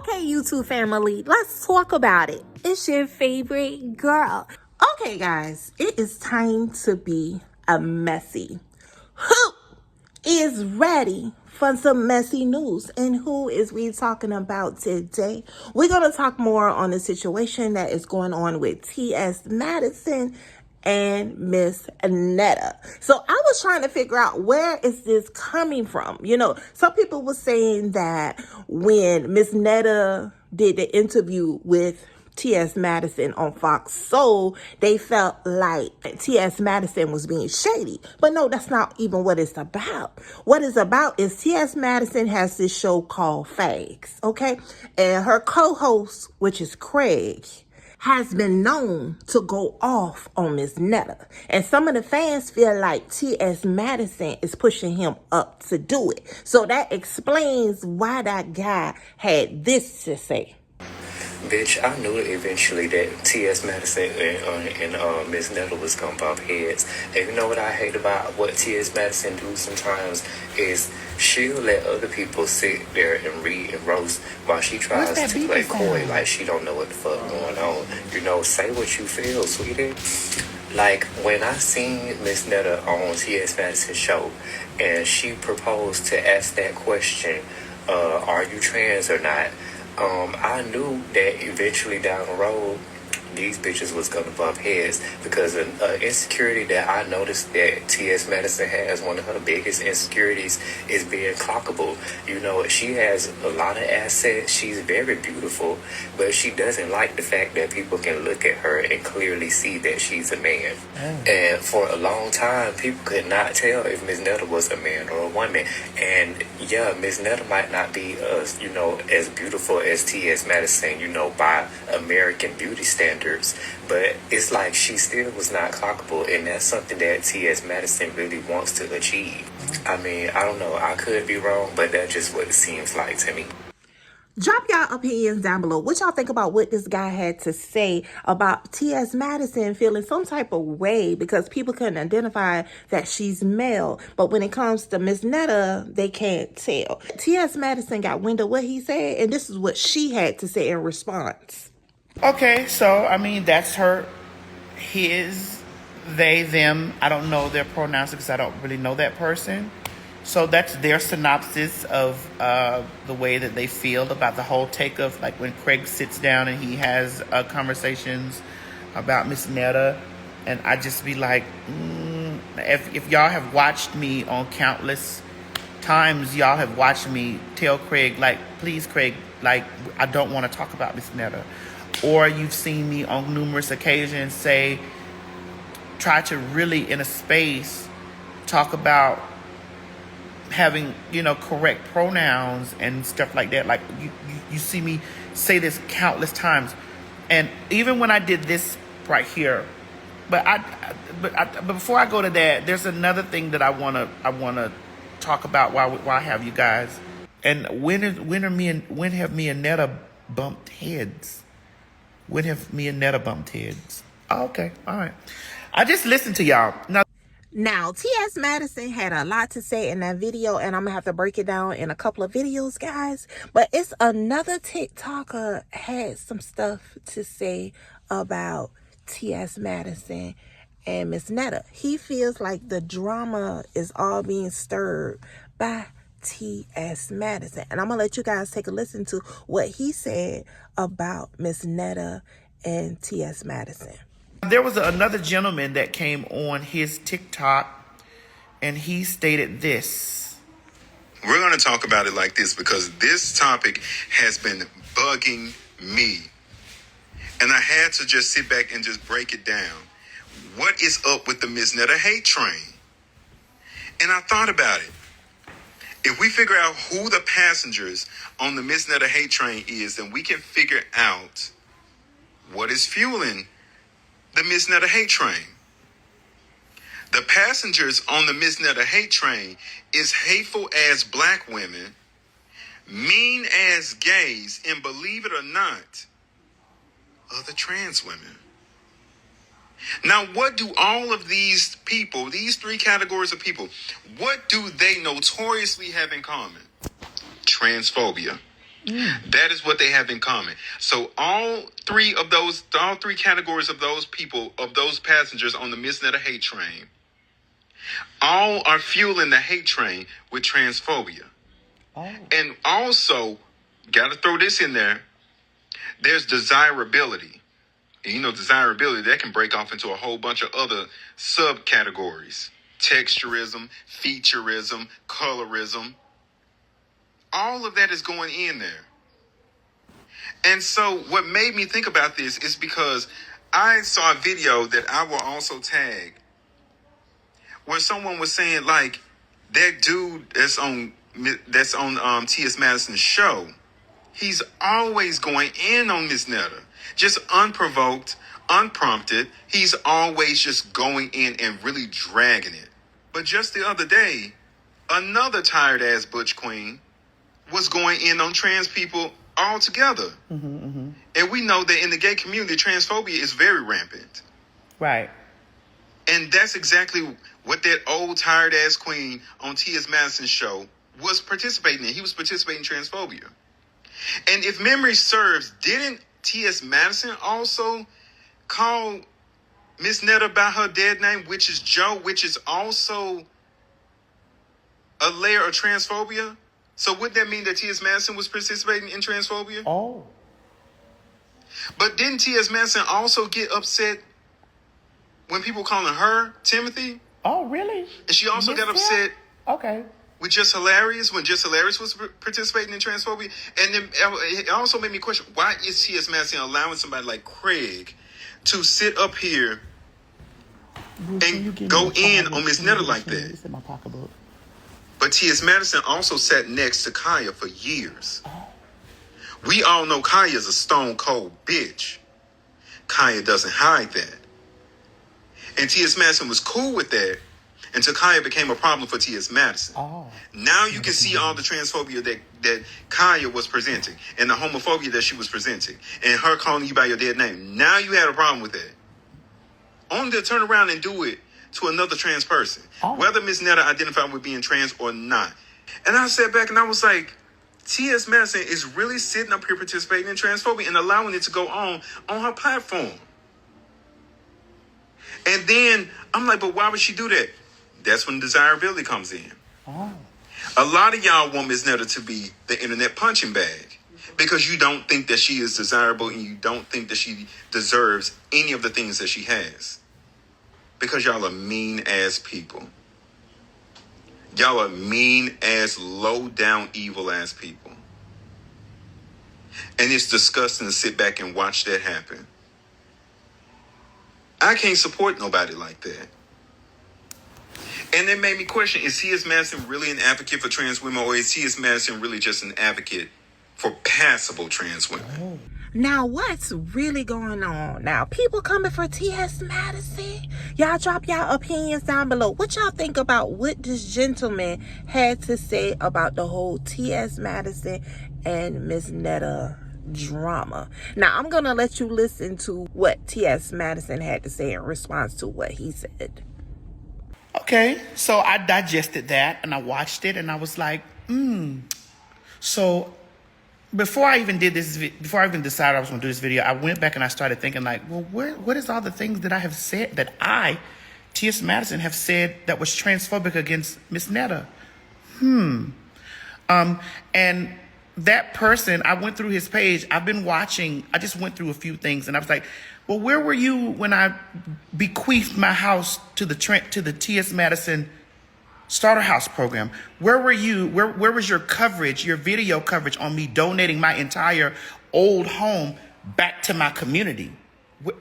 Okay, YouTube family, let's talk about it. It's your favorite girl. Okay, guys, it is time to be a messy. Who is ready for some messy news? And who is we talking about today? We're going to talk more on the situation that is going on with T.S. Madison and Miss Netta. So I was trying to figure out, where is this coming from? You know, some people were saying that when Miss Netta did the interview with T.S. Madison on Fox Soul, they felt like T.S. Madison was being shady. But no, that's not even what it's about. What it's about is T.S. Madison has this show called Fags, okay? And her co-host, which is Craig, has been known to go off on Miss Netta. And some of the fans feel like T.S. Madison is pushing him up to do it. So that explains why that guy had this to say. Bitch, I knew eventually that T.S. Madison and Miss Netta was gonna bump heads. And you know what I hate about what T.S. Madison do sometimes is she'll let other people sit there and read and roast while she tries to play coy like she don't know what the fuck going on. You know, say what you feel, sweetie. Like, when I seen Miss Netta on T.S. Madison's show and she proposed to ask that question, are you trans or not? I knew that eventually down the road, these bitches was gonna bump heads because an insecurity that I noticed that T.S. Madison has, one of her biggest insecurities, is being clockable. You know, she has a lot of assets. She's very beautiful, but she doesn't like the fact that people can look at her and clearly see that she's a man. And for a long time, people could not tell if Miss Netta was a man or a woman. And yeah, Miss Netta might not be, as beautiful as T.S. Madison, by American beauty standards. But it's like she still was not clockable, and that's something that T.S. Madison really wants to achieve. I mean, I don't know, I could be wrong, but that's just what it seems like to me. Drop y'all opinions down below. What y'all think about what this guy had to say about T.S. Madison feeling some type of way because people couldn't identify that she's male. But when it comes to Miss Netta, they can't tell. T.S. Madison got wind of what he said, and this is what she had to say in response. Okay, so, I mean, that's his, they, them. I don't know their pronouns because I don't really know that person. So that's their synopsis of the way that they feel about the whole take of, like, when Craig sits down and he has conversations about Miss Netta. And I just be like, if y'all have watched me on countless times, y'all have watched me tell Craig, like, please, Craig, like, I don't want to talk about Miss Netta. Or you've seen me on numerous occasions try to really, in a space, talk about having, correct pronouns and stuff like that. Like, you see me say this countless times. And even when I did this right here, but before I go to that, there's another thing that I wanna talk about while I have you guys. And when have me and Netta bumped heads? When have me and Netta bumped heads? Oh, okay, all right. I just listened to y'all. Now, T.S. Madison had a lot to say in that video, and I'm going to have to break it down in a couple of videos, guys. But it's another TikToker had some stuff to say about T.S. Madison and Miss Netta. He feels like the drama is all being stirred by T.S. Madison. And I'm going to let you guys take a listen to what he said about Miss Netta and T.S. Madison. There was another gentleman that came on his TikTok, and he stated this. We're going to talk about it like this because this topic has been bugging me. And I had to just sit back and just break it down. What is up with the Miss Netta hate train? And I thought about it. If we figure out who the passengers on the Miss Netta hate train is, then we can figure out what is fueling the Miss Netta hate train. The passengers on the Miss Netta hate train is hateful as black women, mean as gays, and believe it or not, other trans women. Now, what do all of these people, these three categories of people, what do they notoriously have in common? Transphobia. That is what they have in common. So all three categories of those people, of those passengers on the Mrs Netta hate train, all are fueling the hate train with transphobia. Oh. And also, got to throw this in there, there's desirability. And you know, desirability, that can break off into a whole bunch of other subcategories. Texturism, featureism, colorism. All of that is going in there. And so what made me think about this is because I saw a video that I will also tag where someone was saying, like, that dude that's on T.S. Madison's show, he's always going in on Mrs Netta. Just unprovoked, unprompted. He's always just going in and really dragging it. But just the other day, another tired ass butch queen was going in on trans people altogether. And we know that in the gay community, transphobia is very rampant. Right. And that's exactly what that old tired ass queen on T.S. Madison's show was participating in. He was participating in transphobia. And if memory serves, didn't T.S. Madison also call Miss Netta by her dead name, which is Joe, which is also a layer of transphobia? So would that mean that T.S. Madison was participating in transphobia? Oh. But didn't T.S. Madison also get upset when people calling her Timothy? Oh, really? And she also got upset Okay. with Just Hilarious when Just Hilarious was participating in transphobia. And then it also made me question, why is T.S. Madison allowing somebody like Craig to sit up here and go in on Miss Netta like that? It's in my pocketbook. But T.S. Madison also sat next to Kaya for years. We all know Kaya's a stone cold bitch. Kaya doesn't hide that. And T.S. Madison was cool with that until Kaya became a problem for T.S. Madison. Now you can see all the transphobia that Kaya was presenting and the homophobia that she was presenting and her calling you by your dead name. Now you had a problem with that. Only to turn around and do it to another trans person, whether Miss Netta identified with being trans or not. And I sat back and I was like, T.S. Madison is really sitting up here participating in transphobia and allowing it to go on her platform. And then I'm like, but why would she do that? That's when desirability comes in. A lot of y'all want Miss Netta to be the internet punching bag because you don't think that she is desirable and you don't think that she deserves any of the things that she has. Because y'all are mean ass people. Y'all are mean ass, low down, evil ass people. And it's disgusting to sit back and watch that happen. I can't support nobody like that. And it made me question, is T.S. Madison really an advocate for trans women, or is T.S. Madison really just an advocate for passable trans women? Now, what's really going on? Now, people coming for T.S. Madison, y'all drop y'all opinions down below. What y'all think about what this gentleman had to say about the whole T.S. Madison and Miss Netta drama? Now, I'm going to let you listen to what T.S. Madison had to say in response to what he said. Okay, so I digested that and I watched it and I was like, So before I even decided I was going to do this video, I went back and I started thinking like, well, what is all the things that I have said that T.S. Madison, have said that was transphobic against Miss Netta? And that person, I went through his page. I just went through a few things and I was like, well, where were you when I bequeathed my house to the T.S. Madison Starter House program? Where were you? Where was your coverage, your video coverage on me donating my entire old home back to my community?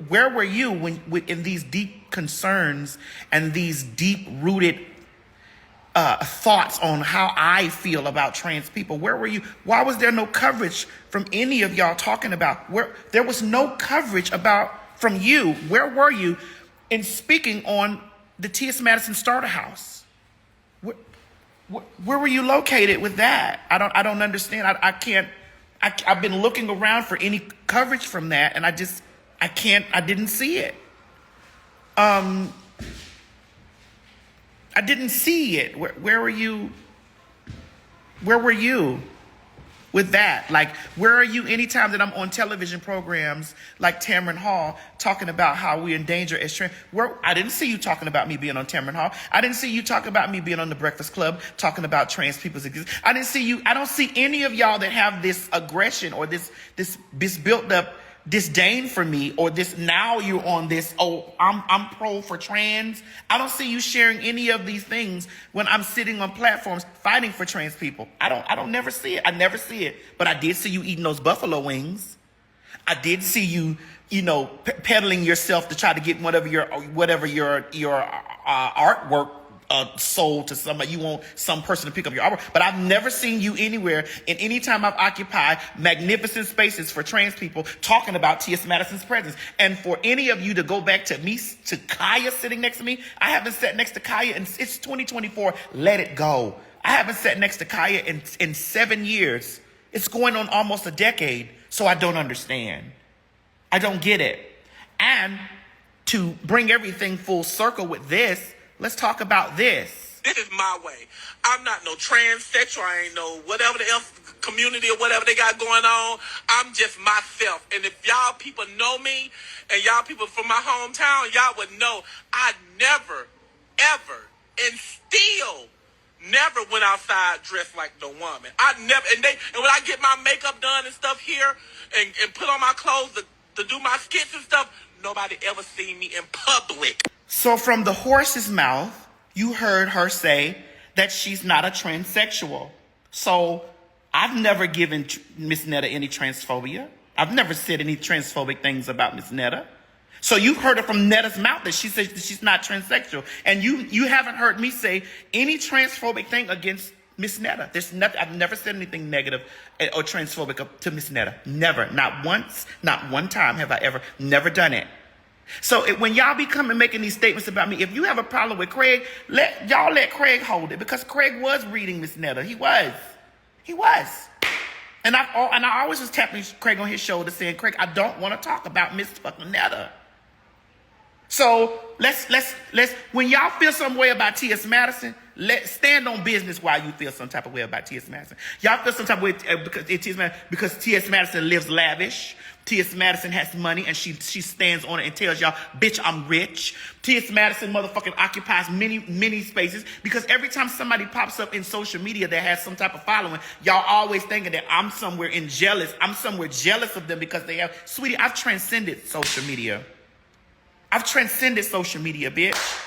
Where were you when in these deep concerns and these deep-rooted thoughts on how I feel about trans people? Where were you? Why was there no coverage from any of y'all talking about? There was no coverage from you. Where were you in speaking on the T.S. Madison Starter House? Where were you located with that? I don't understand. I've been looking around for any coverage from that, and I didn't see it. I didn't see it. Where were you? Where were you? with that? Like, where are you anytime that I'm on television programs like Tamron Hall talking about how we endanger as trans? I didn't see you talking about me being on Tamron Hall. I didn't see you talking about me being on The Breakfast Club talking about trans people's existence. I don't see any of y'all that have this aggression or this built up disdain for me, or this now you're on this, oh, I'm pro for trans. I don't see you sharing any of these things when I'm sitting on platforms fighting for trans people. I don't never see it. I never see it. But I did see you eating those buffalo wings. I did see you, peddling yourself to try to get whatever your artwork sold to somebody. You want some person to pick up your artwork. But I've never seen you anywhere, in any time I've occupied magnificent spaces for trans people, talking about T.S. Madison's presence. And for any of you to go back to Kaya sitting next to me, I haven't sat next to Kaya, and it's 2024. Let it go. I haven't sat next to Kaya in 7 years. It's going on almost a decade. So I don't understand. I don't get it. And to bring everything full circle with this, let's talk about this. This is my way. I'm not no transsexual. I ain't no whatever the else community or whatever they got going on. I'm just myself. And if y'all people know me, and y'all people from my hometown, y'all would know I never, ever, and still never went outside dressed like no woman. I never, and when I get my makeup done and stuff here, and put on my clothes to do my skits and stuff, nobody ever seen me in public. So from the horse's mouth, you heard her say that she's not a transsexual. So I've never given Miss Netta any transphobia. I've never said any transphobic things about Miss Netta. So you've heard it from Netta's mouth that she says that she's not transsexual. And you haven't heard me say any transphobic thing against Miss Netta. There's nothing. I've never said anything negative or transphobic to Miss Netta. Never. Not once. Not one time have I ever. Never done it. So when y'all be coming making these statements about me, if you have a problem with Craig, let Craig hold it, because Craig was reading Miss Netta. He was. And I always was tapping Craig on his shoulder saying, Craig, I don't want to talk about Miss fucking Netta. So let's when y'all feel some way about T.S. Madison, stand on business while you feel some type of way about T.S. Madison. Y'all feel some type of way because T.S. Madison lives lavish. T.S. Madison has money, and she stands on it and tells y'all, bitch, I'm rich. T.S. Madison motherfucking occupies many spaces, because every time somebody pops up in social media that has some type of following, y'all always thinking that I'm somewhere jealous of them because they have. Sweetie, I've transcended social media. Bitch.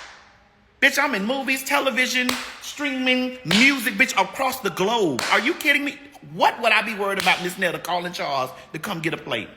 Bitch, I'm in movies, television, streaming, music, bitch, across the globe. Are you kidding me? What would I be worried about Miss Netta calling Charles to come get a plate?